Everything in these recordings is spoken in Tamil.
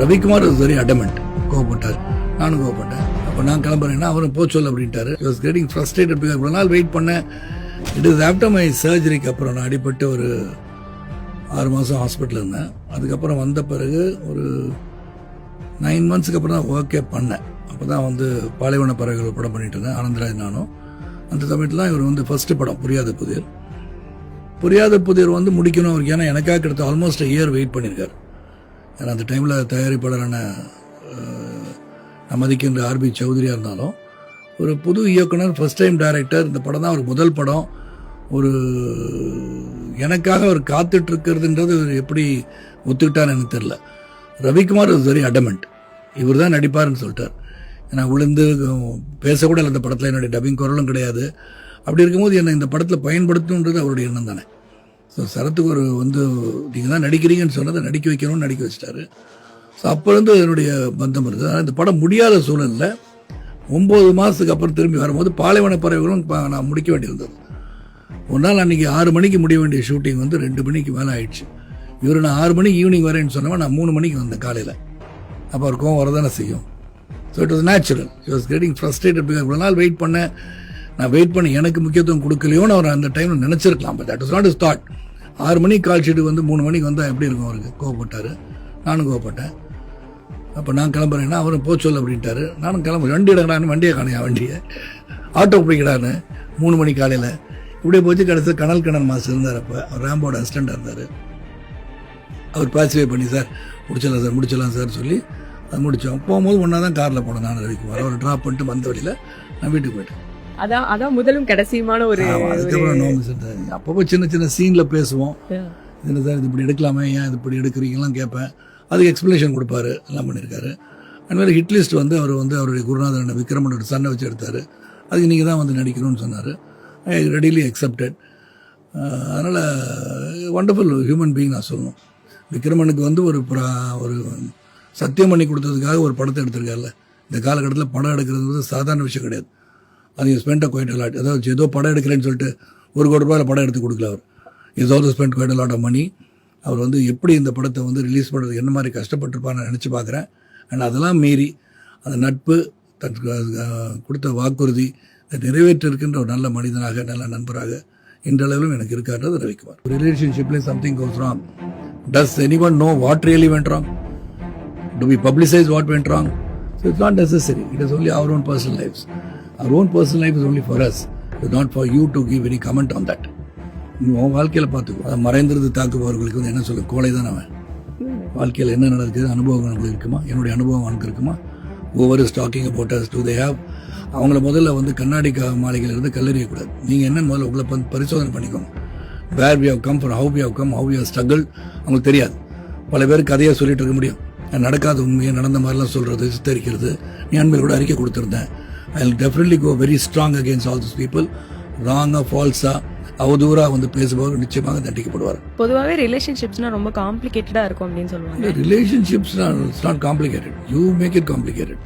Ravikumar is very adamant. கோவப்பட்டார், நானும் கோவப்பட்டேன். அப்போ நான் கிளம்புறேன்னா அவரும் போ சொல்ல அப்படின்ட்டாரு. I was getting frustrated because இவ்வளோ நாள் வெயிட் பண்ணேன். இட் இஸ் ஆஃப்டர் மை சர்ஜரிக்கு அப்புறம் நான் அடிபட்டு ஒரு 6 மாதம் ஹாஸ்பிட்டலில் இருந்தேன். அதுக்கப்புறம் வந்த பிறகு ஒரு 9 மந்த்ஸுக்கு அப்புறம் தான் ஒர்க்கே பண்ணேன். அப்போ தான் வந்து பாலைவன பறவைகள் படம் பண்ணிட்டு இருந்தேன், ஆனந்தராஜ் நானும். அந்த சமயத்தில் தான் இவர் வந்து ஃபர்ஸ்ட் படம் புரியாத புதிர் வந்து முடிக்கணும் அவருக்கு. ஏன்னா எனக்காக கிட்ட ஆல்மோஸ்ட் இயர் வெயிட் பண்ணியிருக்காரு. ஏன்னா அந்த டைமில் தயாரிப்பாளரான மதிக்கின்ற ஆர்பி சௌத்ரியாக இருந்தாலும் ஒரு புது இயக்குனர், ஃபர்ஸ்ட் டைம் டைரக்டர். இந்த படம் தான் ஒரு முதல் படம். ஒரு எனக்காக அவர் காத்துட்டு இருக்கிறதுன்றது எப்படி ஒத்துக்கிட்டான்னு எனக்கு தெரியல. Ravikumar is very adamant. இவர் தான் நடிப்பார்னு சொல்லிட்டார். ஏன்னா விழுந்து பேசக்கூட இல்லை இந்த படத்தில். என்னுடைய டப்பிங் குரலும் கிடையாது. அப்படி இருக்கும்போது என்னை இந்த படத்தில் பயன்படுத்தணுன்றது அவருடைய எண்ணம் தானே. ஸோ சரத்துக்கு ஒரு வந்து நீங்கள் தான் நடிக்கிறீங்கன்னு சொன்னதை நடிக்க வைக்கணும்னு நடிக்க வச்சிட்டாரு. ஸோ அப்போலேருந்து என்னுடைய பந்தம் இருக்குது. ஆனால் இந்த படம் முடியாத சூழலில் 9 மாதத்துக்கு அப்புறம் திரும்பி வரும்போது பாலைவன பறவைகளும் நான் முடிக்க வேண்டியிருந்தது. ஒரு நாள் அன்றைக்கி 6 மணிக்கு முடிய வேண்டிய ஷூட்டிங் வந்து 2 மணிக்கு மேலே ஆயிடுச்சு. இவர் நான் 6 மணிக்கு ஈவினிங் வரேன்னு சொன்னவன் நான் 3 மணிக்கு வந்தேன் காலையில். அப்போ அவர் கோவம் வரதானே செய்யும். So it was natural. It was getting frustrated because இவ்வளோ நாள் வெயிட் பண்ணேன். நான் வெயிட் பண்ணி எனக்கு முக்கியத்துவம் கொடுக்கலையோன்னு அவர் அந்த டைமில் நினச்சிருக்கலாம். But that was not is thought. 6 மணிக்கு கால் ஷீட்டு வந்து 3 மணிக்கு வந்தால் எப்படி இருக்கும் அவருக்கு. கோவப்பட்டார், நானும் கோவப்பட்டேன். அப்போ நான் கிளம்புறேன்னா அவரும் போ சொல்ல அப்படின்ட்டாரு. நானும் கிளம்புறேன். வண்டி எடுக்கிறான்னு வண்டியை காணையா, வண்டியை ஆட்டோ பிடிக்கிறான்னு 3 மணி காலையில் இப்படியே போச்சு. கடைசி கனல் மாஸ்டர் இருந்தார். அப்போ அவர் ரேம்போட அசிஸ்டண்டாக இருந்தார். அவர் பாசிவே பண்ணி சார் முடிச்சிடலாம் சார் சொல்லி அது முடித்தோம். போகும்போது ஒன்றா தான் காரில் போனேன் நான் ரவிக்குமார். அவர் ட்ராப் பண்ணிட்டு வந்த வழியில் நான் வீட்டுக்கு போயிட்டேன். அதான் முதலும் கடைசியுமான ஒரு. அதுக்கப்புறம் நோ மிஸ். அப்பப்போ சின்ன சீனில் பேசுவோம். என்ன சார் இது இப்படி எடுக்கலாமே, ஏன் இது இப்படி எடுக்கிறீங்கலாம் கேட்பேன். அதுக்கு எக்ஸ்பிளேஷன் கொடுப்பாரு. எல்லாம் பண்ணியிருக்காரு. அந்த மாதிரி ஹிட் லிஸ்ட் வந்து அவர் வந்து அவருடைய குருநாதர் விக்ரமனோட சன்னை வச்சு எடுத்தார். அதுக்கு நீங்கள் தான் வந்து நடிக்கணும்னு சொன்னார். ஐ ரெடிலி அக்செப்டட். அதனால் வண்டர்ஃபுல் ஹியூமன் பீயிங் நான் சொல்லணும். விக்ரமனுக்கு வந்து ஒரு சத்தியம் பண்ணி கொடுத்ததுக்காக ஒரு படத்தை எடுத்திருக்காருல்ல. இந்த காலகட்டத்தில் படம் எடுக்கிறது சாதாரண விஷயம் கிடையாது. அது ஸ்பெண்ட் குவைட் அ லாட். அதாவது ஏதோ படம் எடுக்கிறேன்னு சொல்லிட்டு 1 கோடி ரூபாயில் படம் எடுத்து கொடுக்கல. அவர் is also spend quite a lot of money. அவர் வந்து எப்படி இந்த படத்தை வந்து ரிலீஸ் பண்ணுறது என்ன மாதிரி கஷ்டப்பட்டுருப்பான்னு நான் நினச்சி பார்க்குறேன். அண்ட் அதெல்லாம் மீறி அந்த நட்பு, கொடுத்த வாக்குறுதி நிறைவேற்றிருக்கின்ற ஒரு நல்ல மனிதனாக, நல்ல நண்பராக இன்றளவிலும் எனக்கு இருக்கான்றது ரவிக்குமார். ரிலேஷன்ஷிப்லேயும் something goes wrong. Does anyone know what really went wrong? Do we publicise what went wrong? So it's not necessary. It is only our own personal lives. Our own personal life is only for us. It's not for you to give any comment on that. உன் வாழ்க்கையில் பார்த்துக்கோ. அதை மறைந்திருந்து தாக்குபவர்களுக்கு வந்து என்ன சொல்ல, கோழை தான் அவன். வாழ்க்கையில் என்ன நடக்குது அனுபவம் நமக்கு இருக்குமா? என்னுடைய அனுபவம் அவனுக்கு இருக்குமா? ஒவ்வொரு talking about as to they have. அவங்கள முதல்ல வந்து கண்ணாடி மாளிகையிலிருந்து கல்லறியக்கூடாது. நீங்கள் என்னன்னு முதல்ல உங்களை பரிசோதனை பண்ணிக்கோங்க. Where we have come, for how we have come, how we have struggle. அவங்களுக்கு தெரியாது. பல பேருக்கு கதையாக சொல்லிட்டு இருக்க முடியும். நடக்காத உண்மையை நடந்த மாதிரிலாம் சொல்கிறது, சித்தரிக்கிறது. நீ அண்மையில் கூட அறிக்கை கொடுத்துருந்தேன். I will definitely go very strong against all this people. ராங்காக ஃபால்ஸாக அவதூறாக வந்து பேசுபவர் நிச்சயமாக தண்டிக்கப்படுவார். பொதுவாகவே ரிலேஷன்ஷிப்ஸ்னா ரொம்ப காம்ப்ளிகேட்டடாக இருக்கும் அப்படின்னு சொல்லுவாங்க. Relationships it's not complicated. You make it complicated.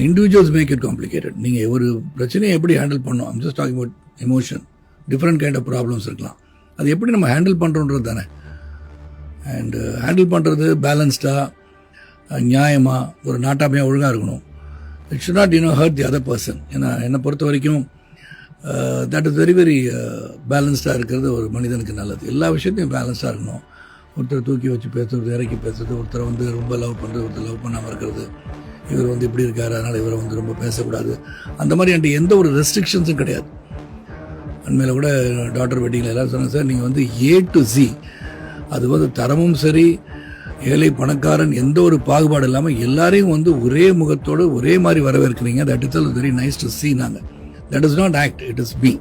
Individuals make it complicated. நீங்கள் ஒரு பிரச்சனையை எப்படி ஹேண்டில் பண்ணணும். I'm just talking about emotion. Different kind of problems இருக்கலாம். அது எப்படி நம்ம ஹேண்டில் பண்ணுறோன்றது தானே. அண்டு ஹேண்டில் பண்ணுறது பேலன்ஸ்டாக, நியாயமாக, ஒரு நாட்டாமையாக ஒழுங்காக இருக்கணும். It should not hurt the other person. ஏன்னா என்னை பொறுத்த வரைக்கும் தட் இஸ் வெரி வெரி பேலன்ஸ்டாக இருக்கிறது ஒரு மனிதனுக்கு நல்லது. எல்லா விஷயத்தையும் பேலன்ஸ்டாக இருக்கணும். ஒருத்தர் தூக்கி வச்சு பேசுறது, இறக்கி பேசுறது, ஒருத்தரை வந்து ரொம்ப லவ் பண்ணுறது, ஒருத்தர் லவ் பண்ணாமல் இருக்கிறது. இவர் வந்து இப்படி இருக்காரு அதனால் இவரை வந்து ரொம்ப பேசக்கூடாது. அந்த மாதிரி என்கிட்ட எந்த ஒரு ரெஸ்ட்ரிக்ஷன்ஸும் கிடையாது. அண்மையில் கூட டாக்டர் வெட்டிங்கில் எல்லோரும் சொன்னாங்க, சார் நீங்கள் வந்து A to Z, அது வந்து தரமும் சரி, ஏழை பணக்காரன் எந்த ஒரு பாகுபாடு இல்லாமல் எல்லாரையும் வந்து ஒரே முகத்தோடு ஒரே மாதிரி வரவேற்கிறீங்க. That is all very nice to see. நாங்கள் that is not act, it is B.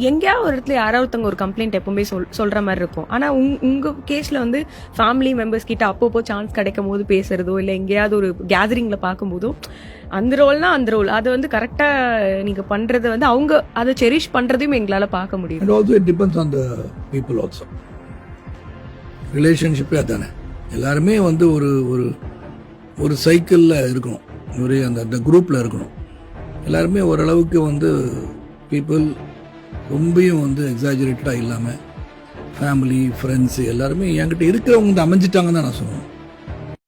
எங்கேயாவது ஒரு இடத்துல யாராவது ஒரு கம்ப்ளைண்ட் எப்பவுமே சொல்ற மாதிரி இருக்கும். ஆனா உங்க கேஸ்ல வந்து ஃபேமிலி மெம்பர்ஸ் கிட்ட அப்பப்போ சான்ஸ் கிடைக்கும் போது பேசுறதோ, இல்ல எங்கேயாவது ஒரு கேதரிங்ல பார்க்கும்போதோ அந்த ரோல்னா அந்த ரோல் அதை வந்து கரெக்டா நீங்க பண்றது வந்து அவங்க அதை செரிஷ் பண்றதையும் எங்களால பார்க்க முடியும். And also it depends on the people also. ரிலேஷன்ஷிப்பே அதானே. எல்லாருமே வந்து ஒரு சைக்கிளில் இருக்கணும். ஒரே அந்த குரூப்பில் இருக்கணும். எல்லாருமே ஓரளவுக்கு வந்து பீப்புள் ரொம்பவும் வந்து எக்ஸாஜரேட்டடாக இல்லாமல் ஃபேமிலி, ஃப்ரெண்ட்ஸு எல்லாருமே என்கிட்ட இருக்கிறவங்க வந்து அமைஞ்சிட்டாங்கன்னு தான் நான் சொல்லுவேன்.